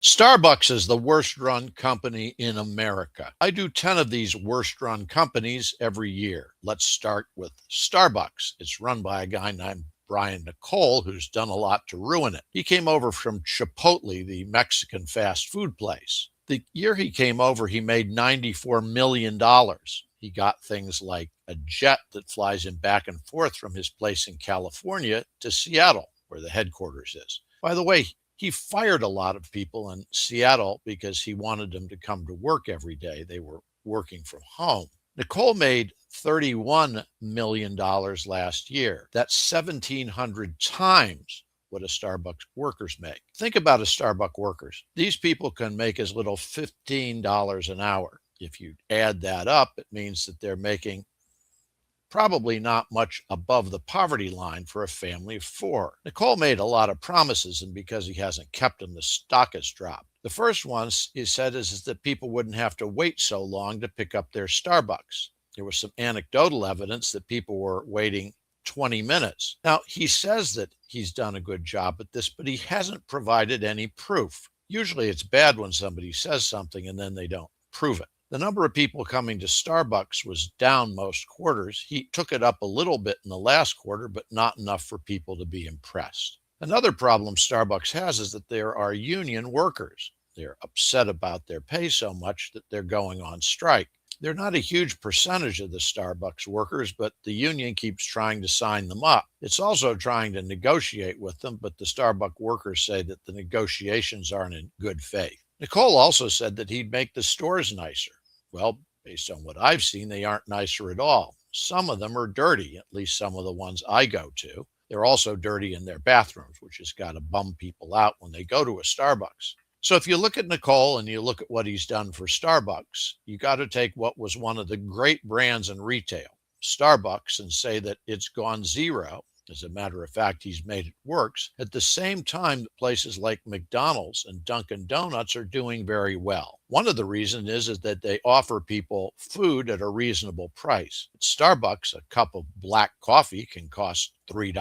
Starbucks is the worst run company in America. I do 10 of these worst run companies every year. Let's start with Starbucks. It's run by a guy named Brian Nicole, who's done a lot to ruin it. He came over from Chipotle, the Mexican fast food place. The year he came over, he made $94 million. He got things like a jet that flies him back and forth from his place in California to Seattle, where the headquarters is. By the way, he fired a lot of people in Seattle because he wanted them to come to work every day. They were working from home. Nicole made $31 million last year. That's 1,700 times what a Starbucks workers make. Think about a Starbucks workers. These people can make as little $15 an hour. If you add that up, it means that they're making probably not much above the poverty line for a family of four. Nicole made a lot of promises, and because he hasn't kept them, the stock has dropped. The first one he said is that people wouldn't have to wait so long to pick up their Starbucks. There was some anecdotal evidence that people were waiting 20 minutes. Now, he says that he's done a good job at this, but he hasn't provided any proof. Usually it's bad when somebody says something and then they don't prove it. The number of people coming to Starbucks was down most quarters. He took it up a little bit in the last quarter, but not enough for people to be impressed. Another problem Starbucks has is that there are union workers. They're upset about their pay so much that they're going on strike. They're not a huge percentage of the Starbucks workers, but the union keeps trying to sign them up. It's also trying to negotiate with them, but the Starbucks workers say that the negotiations aren't in good faith. Nicole also said that he'd make the stores nicer. Well, based on what I've seen, they aren't nicer at all. Some of them are dirty, at least some of the ones I go to. They're also dirty in their bathrooms, which has got to bum people out when they go to a Starbucks. So if you look at Nicole and you look at what he's done for Starbucks, you got to take what was one of the great brands in retail, Starbucks, and say that it's gone zero. As a matter of fact, he's made it worse. At the same time, places like McDonald's and Dunkin' Donuts are doing very well. One of the reasons is that they offer people food at a reasonable price. At Starbucks, a cup of black coffee can cost $3.